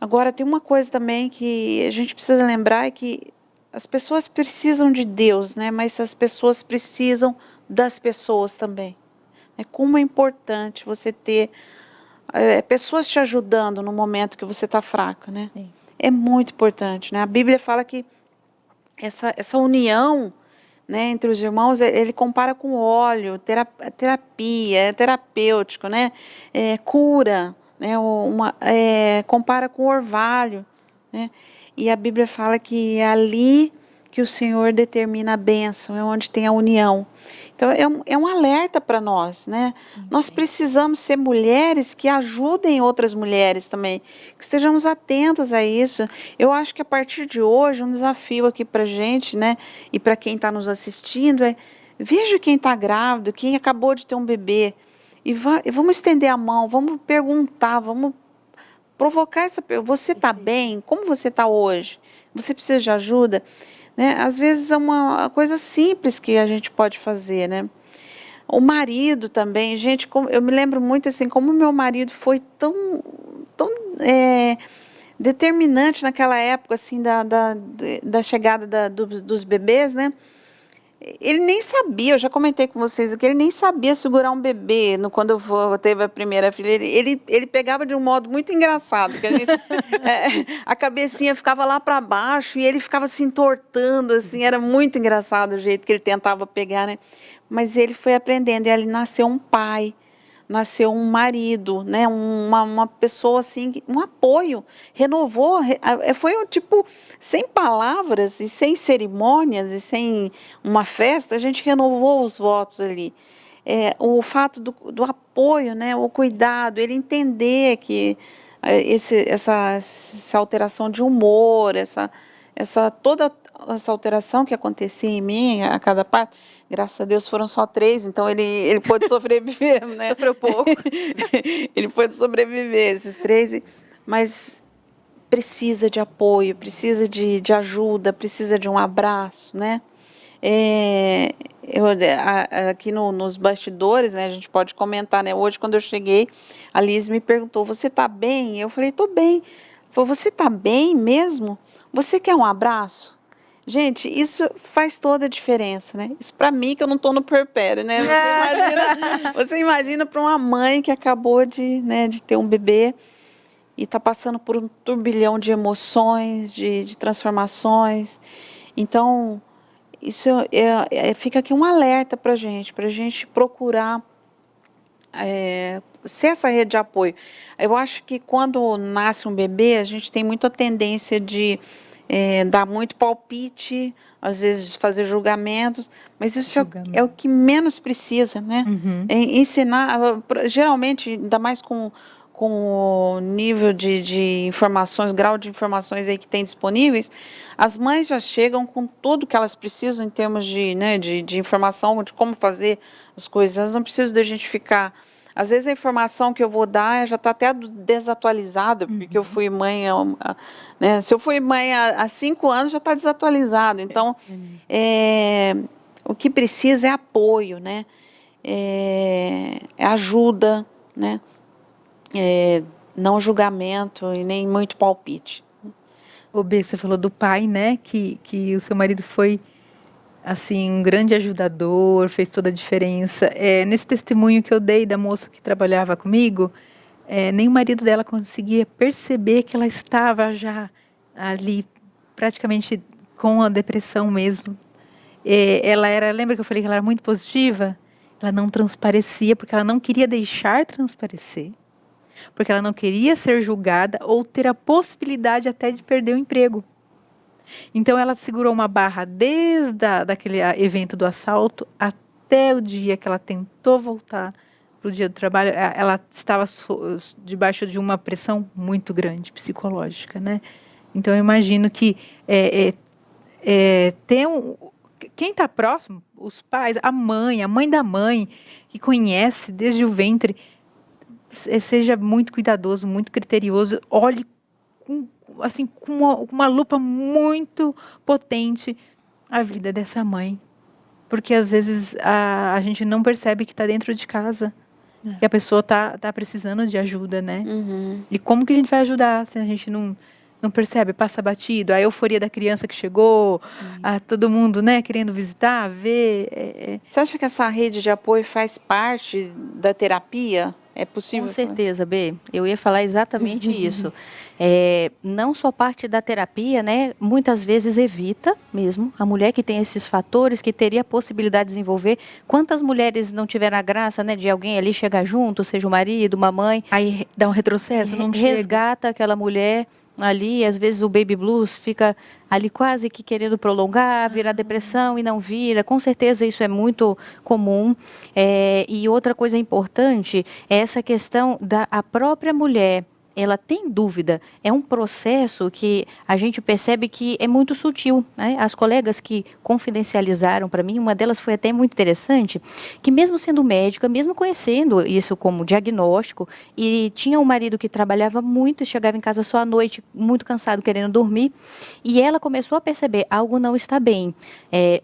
Agora, tem uma coisa também que a gente precisa lembrar, é que as pessoas precisam de Deus, né? Mas as pessoas precisam das pessoas também. Como é importante você ter pessoas te ajudando no momento que você está fraca, né? Sim. É muito importante, né? A Bíblia fala que essa união, né, entre os irmãos, ele compara com óleo, terapia, é terapêutico, né? Cura, né? Compara com orvalho, né? E a Bíblia fala que é ali que o Senhor determina a bênção, é onde tem a união. Então é um alerta para nós, né? Nós precisamos ser mulheres que ajudem outras mulheres também, que estejamos atentas a isso. Eu acho que a partir de hoje, um desafio aqui para a gente, né? E para quem está nos assistindo veja quem está grávido, quem acabou de ter um bebê, e vamos estender a mão, vamos perguntar, vamos provocar você está bem? Como você está hoje? Você precisa de ajuda? Né? Às vezes é uma coisa simples que a gente pode fazer, né? O marido também, gente, eu me lembro muito assim, como meu marido foi tão determinante naquela época, assim, da chegada dos bebês, né? Ele nem sabia, eu já comentei com vocês aqui, ele nem sabia segurar um bebê quando teve a primeira filha. Ele pegava de um modo muito engraçado, que a cabecinha ficava lá para baixo e ele ficava se entortando, assim, era muito engraçado o jeito que ele tentava pegar, né? Mas ele foi aprendendo e ele nasceu um pai, nasceu um marido, né? Uma pessoa assim, um apoio, renovou, foi tipo, sem palavras e sem cerimônias e sem uma festa, a gente renovou os votos ali. O fato do apoio, né? O cuidado, ele entender que essa alteração de humor, toda essa alteração que acontecia em mim, a cada parte, graças a Deus foram só 3, então ele pôde sobreviver, né? Sofreu pouco. Ele pôde sobreviver, esses 3, mas precisa de apoio, precisa de ajuda, precisa de um abraço, né? Aqui nos bastidores, né, a gente pode comentar, né? Hoje, quando eu cheguei, a Liz me perguntou, você está bem? Eu falei, estou bem. Ela falou, você está bem mesmo? Você quer um abraço? Gente, isso faz toda a diferença, né? Isso para mim, que eu não estou no puerpério, né? Você imagina para uma mãe que acabou de ter um bebê e está passando por um turbilhão de emoções, de transformações. Então, isso fica aqui um alerta para a gente procurar ser essa rede de apoio. Eu acho que quando nasce um bebê, a gente tem muita tendência de dar muito palpite, às vezes fazer julgamentos, mas isso é o que menos precisa, né? Uhum. Ensinar, geralmente, ainda mais com o nível de informações, grau de informações aí que tem disponíveis, as mães já chegam com tudo que elas precisam em termos de informação, de como fazer as coisas. Elas não precisam da gente ficar... Às vezes a informação que eu vou dar já está até desatualizada, porque eu fui mãe, né? Se eu fui mãe há 5 anos, já está desatualizado. Então, o que precisa é apoio, né? Ajuda, né? Não julgamento e nem muito palpite. O B, você falou do pai, né? Que o seu marido foi assim, um grande ajudador, fez toda a diferença. Nesse testemunho que eu dei da moça que trabalhava comigo, nem o marido dela conseguia perceber que ela estava já ali, praticamente com a depressão mesmo. Lembra que eu falei que ela era muito positiva? Ela não transparecia, porque ela não queria deixar transparecer. Porque ela não queria ser julgada ou ter a possibilidade até de perder o emprego. Então, ela segurou uma barra desde daquele evento do assalto até o dia que ela tentou voltar para o dia do trabalho. Ela estava debaixo de uma pressão muito grande, psicológica, né? Então, eu imagino que quem está próximo, os pais, a mãe da mãe, que conhece desde o ventre, seja muito cuidadoso, muito criterioso, olhe com uma lupa muito potente a vida dessa mãe. Porque às vezes a gente não percebe que está dentro de casa, que a pessoa tá precisando de ajuda, né? Uhum. E como que a gente vai ajudar se a gente não percebe, passa batido, a euforia da criança que chegou, todo mundo, né, querendo visitar, ver. Você acha que essa rede de apoio faz parte da terapia? É possível? Com certeza, B. Eu ia falar exatamente isso. Não só parte da terapia, né? Muitas vezes evita mesmo. A mulher que tem esses fatores, que teria a possibilidade de desenvolver. Quantas mulheres não tiveram a graça, né, de alguém ali chegar junto, seja o marido, uma mãe. Aí dá um retrocesso, não resgata aquela mulher ali, às vezes o baby blues fica ali quase que querendo prolongar, virar depressão e não vira. Com certeza isso é muito comum. E outra coisa importante é essa questão da própria mulher ela tem dúvida, é um processo que a gente percebe que é muito sutil, né? As colegas que confidencializaram para mim, uma delas foi até muito interessante, que mesmo sendo médica, mesmo conhecendo isso como diagnóstico, e tinha um marido que trabalhava muito, chegava em casa só à noite, muito cansado, querendo dormir, e ela começou a perceber, algo não está bem,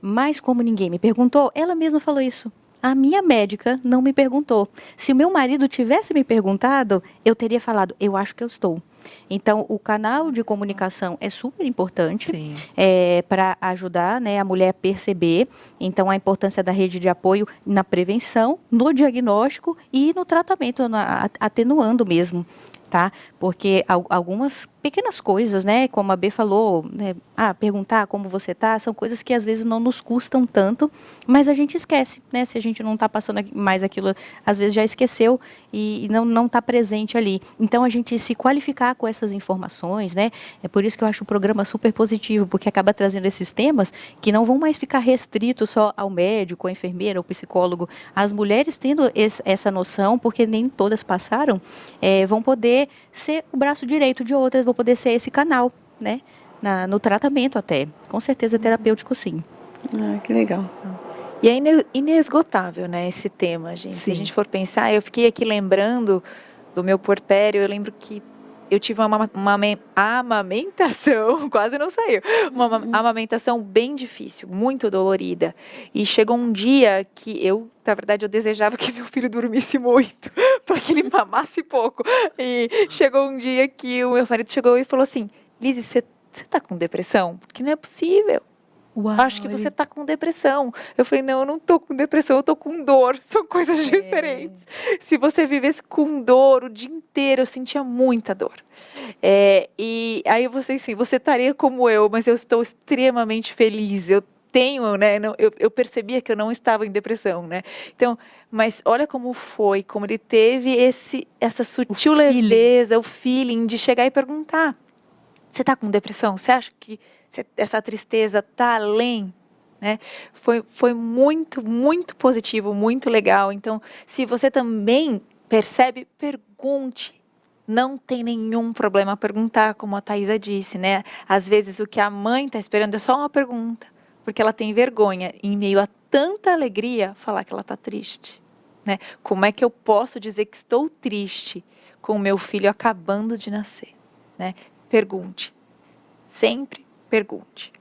mas como ninguém me perguntou, ela mesma falou isso. A minha médica não me perguntou. Se o meu marido tivesse me perguntado, eu teria falado, eu acho que eu estou. Então, o canal de comunicação é super importante para ajudar, né, a mulher a perceber. Então, a importância da rede de apoio na prevenção, no diagnóstico e no tratamento, atenuando mesmo. Tá? Porque algumas pequenas coisas, né, como a B falou, né, perguntar como você tá, são coisas que às vezes não nos custam tanto, mas a gente esquece, né, se a gente não está passando mais aquilo, às vezes já esqueceu e não está presente ali. Então, a gente se qualificar com essas informações, né, é por isso que eu acho o programa super positivo, porque acaba trazendo esses temas que não vão mais ficar restritos só ao médico, à enfermeira, ao psicólogo. As mulheres tendo essa noção, porque nem todas passaram, vão poder ser o braço direito de outras, vão poder ser esse canal, né, no tratamento até. Com certeza terapêutico, sim. Que legal. E é inesgotável, né, esse tema, gente. Se a gente for pensar, eu fiquei aqui lembrando do meu puerpério, eu lembro que eu tive uma amamentação, quase não saiu, uma amamentação bem difícil, muito dolorida. E chegou um dia que na verdade, eu desejava que meu filho dormisse muito, para que ele mamasse pouco. E chegou um dia que o meu marido chegou e falou assim, Lizzy, você tá com depressão? Porque não é possível. Uau, Acho que você tá com depressão. Eu falei, não, eu não tô com depressão, eu tô com dor. São coisas diferentes. Se você vivesse com dor o dia inteiro, eu sentia muita dor. E aí eu falei assim, você estaria como eu, mas eu estou extremamente feliz. Eu tenho, né? Eu percebia que eu não estava em depressão, né? Então, mas olha como foi, como ele teve essa sutil leveza, o feeling de chegar e perguntar, você tá com depressão? Você acha que essa tristeza tá além, né? Foi muito, muito positivo, muito legal. Então, se você também percebe, pergunte. Não tem nenhum problema perguntar, como a Thaisa disse, né? Às vezes o que a mãe está esperando é só uma pergunta, porque ela tem vergonha, em meio a tanta alegria, falar que ela está triste, né? Como é que eu posso dizer que estou triste com o meu filho acabando de nascer, né? Pergunte. Sempre pergunte.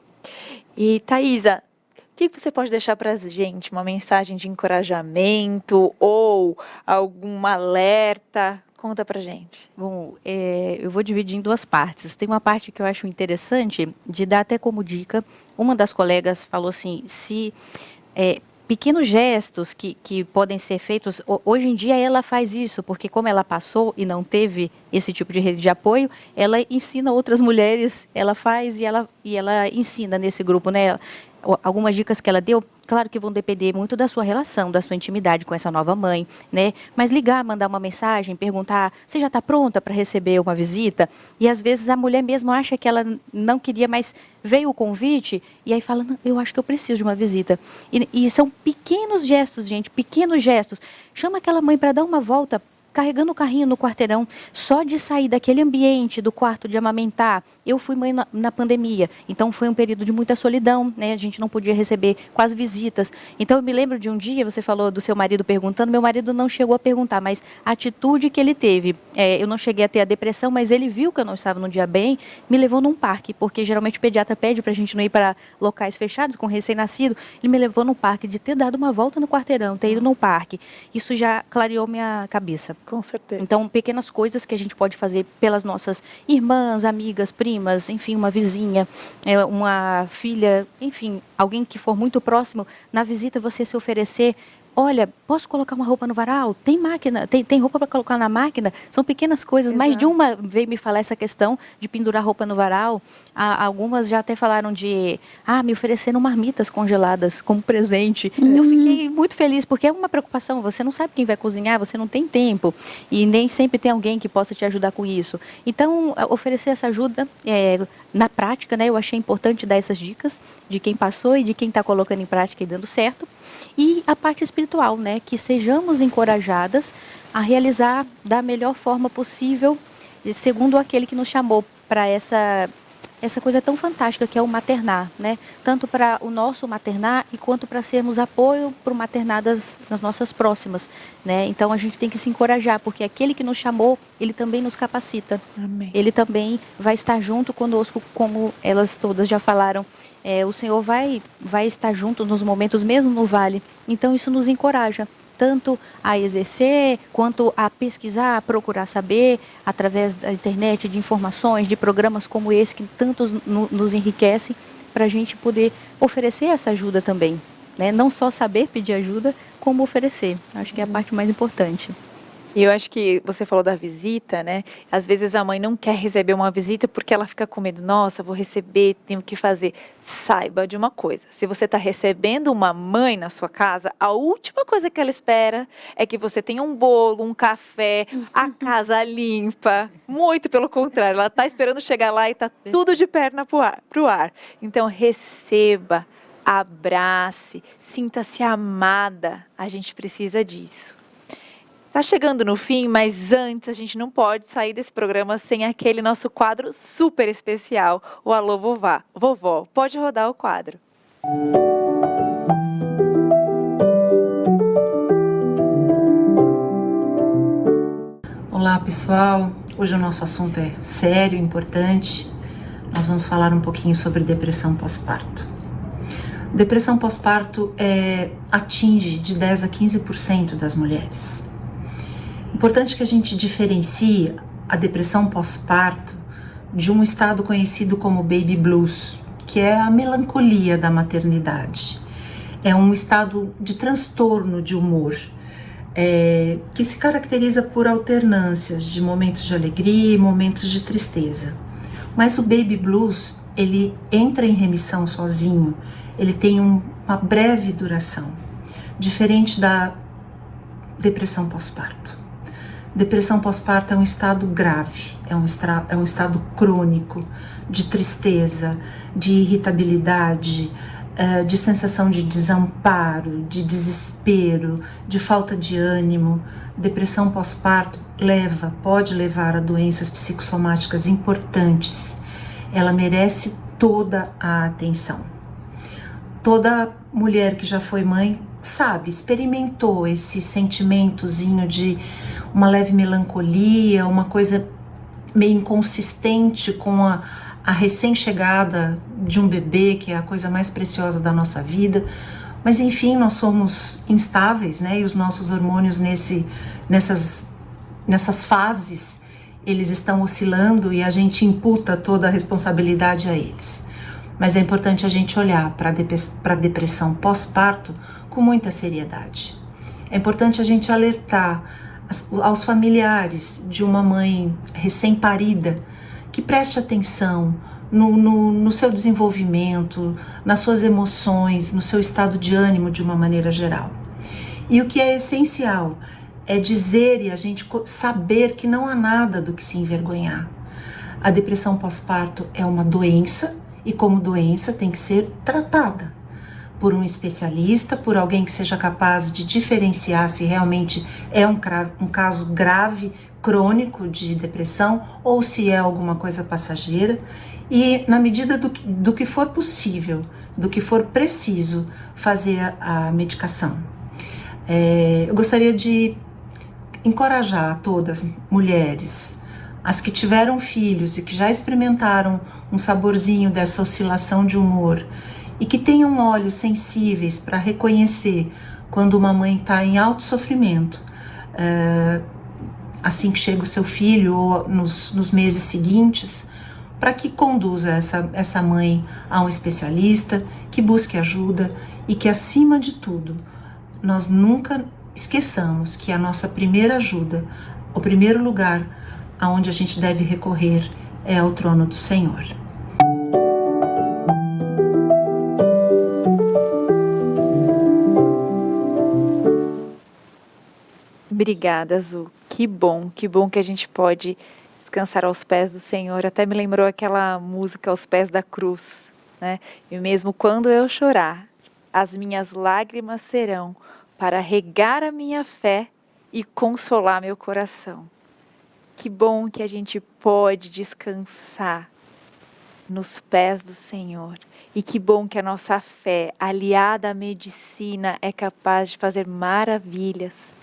E, Thaisa, o que você pode deixar para a gente? Uma mensagem de encorajamento ou algum alerta? Conta pra gente. Bom, eu vou dividir em duas partes. Tem uma parte que eu acho interessante, de dar até como dica. Uma das colegas falou assim, se pequenos gestos que podem ser feitos, hoje em dia ela faz isso, porque como ela passou e não teve esse tipo de rede de apoio, ela ensina outras mulheres, ela faz e ela ensina nesse grupo, né? Algumas dicas que ela deu, claro que vão depender muito da sua relação, da sua intimidade com essa nova mãe, né? Mas ligar, mandar uma mensagem, perguntar, você já está pronta para receber uma visita? E às vezes a mulher mesmo acha que ela não queria, mas veio o convite e aí fala, não, eu acho que eu preciso de uma visita. E são pequenos gestos, gente, pequenos gestos. Chama aquela mãe para dar uma volta, carregando o carrinho no quarteirão, só de sair daquele ambiente do quarto de amamentar. Eu fui mãe na pandemia, então foi um período de muita solidão, né? A gente não podia receber quase visitas. Então eu me lembro de um dia, você falou do seu marido perguntando, meu marido não chegou a perguntar, mas a atitude que ele teve, eu não cheguei a ter a depressão, mas ele viu que eu não estava num dia bem, me levou num parque, porque geralmente o pediatra pede pra gente não ir para locais fechados com recém-nascido, ele me levou no parque, de ter dado uma volta no quarteirão, ter ido no parque. Isso já clareou minha cabeça. Com certeza. Então, pequenas coisas que a gente pode fazer pelas nossas irmãs, amigas, primas, enfim, uma vizinha, uma filha, enfim, alguém que for muito próximo, na visita você se oferecer, olha, posso colocar uma roupa no varal? Tem máquina, tem roupa para colocar na máquina? São pequenas coisas. Exato. Mais de uma veio me falar essa questão de pendurar roupa no varal. Algumas já até falaram de, me ofereceram marmitas congeladas como presente. Eu fiquei muito feliz, porque é uma preocupação. Você não sabe quem vai cozinhar, você não tem tempo. E nem sempre tem alguém que possa te ajudar com isso. Então, oferecer essa ajuda, na prática, né, eu achei importante dar essas dicas de quem passou e de quem está colocando em prática e dando certo. E a parte espiritual, né, que sejamos encorajadas a realizar da melhor forma possível segundo aquele que nos chamou para essa coisa tão fantástica que é o maternar, né? Tanto para o nosso maternar e quanto para sermos apoio para o maternar das nossas próximas, né? Então a gente tem que se encorajar, porque aquele que nos chamou, ele também nos capacita. Amém. Ele também vai estar junto conosco, como elas todas já falaram. O Senhor vai estar junto nos momentos, mesmo no vale. Então isso nos encoraja, tanto a exercer, quanto a pesquisar, a procurar saber, através da internet, de informações, de programas como esse, que tantos nos enriquecem, para a gente poder oferecer essa ajuda também, né? Não só saber pedir ajuda, como oferecer. Acho que é a parte mais importante. E eu acho que você falou da visita, né? Às vezes a mãe não quer receber uma visita porque ela fica com medo. Nossa, vou receber, tenho que fazer. Saiba de uma coisa. Se você está recebendo uma mãe na sua casa, a última coisa que ela espera é que você tenha um bolo, um café, a casa limpa. Muito pelo contrário, ela está esperando chegar lá e está tudo de perna pro ar. Então receba, abrace, sinta-se amada. A gente precisa disso. Tá chegando no fim, mas antes a gente não pode sair desse programa sem aquele nosso quadro super especial, o Alô Vovó. Pode rodar o quadro. Olá pessoal, hoje o nosso assunto é sério, importante. Nós vamos falar um pouquinho sobre depressão pós-parto. Depressão pós-parto atinge de 10 a 15% das mulheres. Importante que a gente diferencie a depressão pós-parto de um estado conhecido como baby blues, que é a melancolia da maternidade. É um estado de transtorno de humor, que se caracteriza por alternâncias de momentos de alegria e momentos de tristeza. Mas o baby blues, ele entra em remissão sozinho, ele tem uma breve duração, diferente da depressão pós-parto. Depressão pós-parto é um estado grave, é um estado crônico de tristeza, de irritabilidade, de sensação de desamparo, de desespero, de falta de ânimo. Depressão pós-parto pode levar a doenças psicossomáticas importantes. Ela merece toda a atenção. Toda mulher que já foi mãe sabe, experimentou esse sentimentozinho de uma leve melancolia, uma coisa meio inconsistente com a recém-chegada de um bebê, que é a coisa mais preciosa da nossa vida. Mas enfim, nós somos instáveis, né? E os nossos hormônios nessas fases, eles estão oscilando e a gente imputa toda a responsabilidade a eles. Mas é importante a gente olhar para a depressão pós-parto com muita seriedade. É importante a gente alertar aos familiares de uma mãe recém-parida que preste atenção no seu desenvolvimento, nas suas emoções, no seu estado de ânimo de uma maneira geral. E o que é essencial é dizer e a gente saber que não há nada do que se envergonhar. A depressão pós-parto é uma doença e, como doença, tem que ser tratada por um especialista, por alguém que seja capaz de diferenciar se realmente é um caso grave, crônico de depressão ou se é alguma coisa passageira, e na medida do que for possível, do que for preciso, fazer a medicação. Eu gostaria de encorajar todas mulheres, as que tiveram filhos e que já experimentaram um saborzinho dessa oscilação de humor, e que tenham olhos sensíveis para reconhecer quando uma mãe está em alto sofrimento, assim que chega o seu filho ou nos meses seguintes, para que conduza essa mãe a um especialista, que busque ajuda e que, acima de tudo, nós nunca esqueçamos que a nossa primeira ajuda, o primeiro lugar aonde a gente deve recorrer é ao trono do Senhor. Obrigada, Azul. Que bom que a gente pode descansar aos pés do Senhor. Até me lembrou aquela música Aos Pés da Cruz, né? E mesmo quando eu chorar, as minhas lágrimas serão para regar a minha fé e consolar meu coração. Que bom que a gente pode descansar nos pés do Senhor. E que bom que a nossa fé, aliada à medicina, é capaz de fazer maravilhas.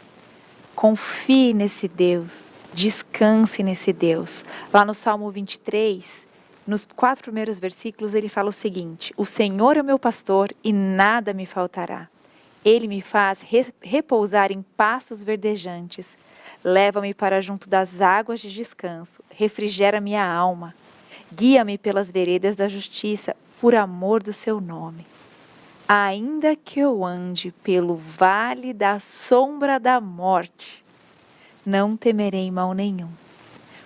Confie nesse Deus, descanse nesse Deus. Lá no Salmo 23, nos 4 primeiros versículos, ele fala o seguinte: o Senhor é o meu pastor e nada me faltará. Ele me faz repousar em pastos verdejantes. Leva-me para junto das águas de descanso. Refrigera minha alma. Guia-me pelas veredas da justiça, por amor do seu nome. Ainda que eu ande pelo vale da sombra da morte, não temerei mal nenhum.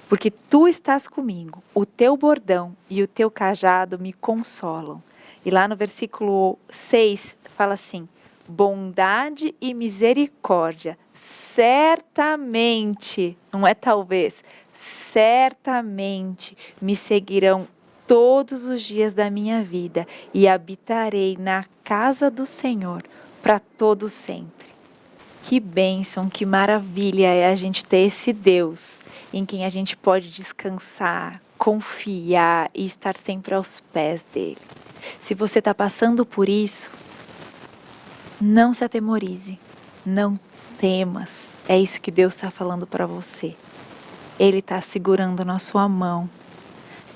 Porque tu estás comigo, o teu bordão e o teu cajado me consolam. E lá no versículo 6 fala assim: bondade e misericórdia, certamente, não é talvez, certamente me seguirão todos os dias da minha vida e habitarei na casa do Senhor para todo sempre. Que bênção, que maravilha é a gente ter esse Deus em quem a gente pode descansar, confiar e estar sempre aos pés dele. Se você está passando por isso, não se atemorize, não temas. É isso que Deus está falando para você. Ele está segurando na sua mão.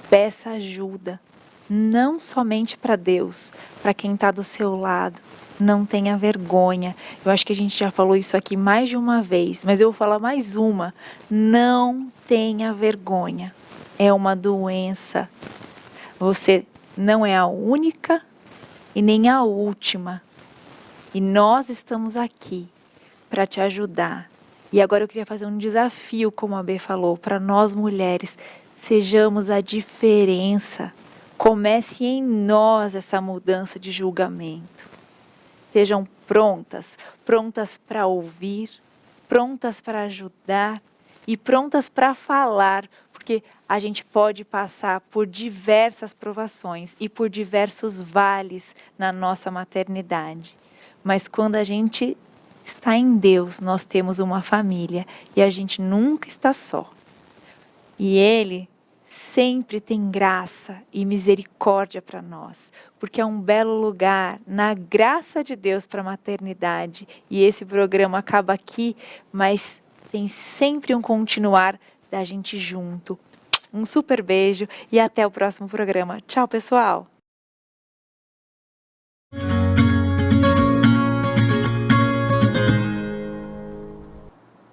Peça ajuda, não somente para Deus, para quem está do seu lado. Não tenha vergonha. Eu acho que a gente já falou isso aqui mais de uma vez, mas eu vou falar mais uma. Não tenha vergonha. É uma doença. Você não é a única e nem a última. E nós estamos aqui para te ajudar. E agora eu queria fazer um desafio, como a B falou, para nós mulheres. Sejamos a diferença. Comece em nós essa mudança de julgamento. Estejam prontas para ouvir, prontas para ajudar e prontas para falar, porque a gente pode passar por diversas provações e por diversos vales na nossa maternidade. Mas quando a gente está em Deus, nós temos uma família e a gente nunca está só. E Ele sempre tem graça e misericórdia para nós, porque é um belo lugar na graça de Deus para a maternidade. E esse programa acaba aqui, mas tem sempre um continuar da gente junto. Um super beijo e até o próximo programa. Tchau, pessoal!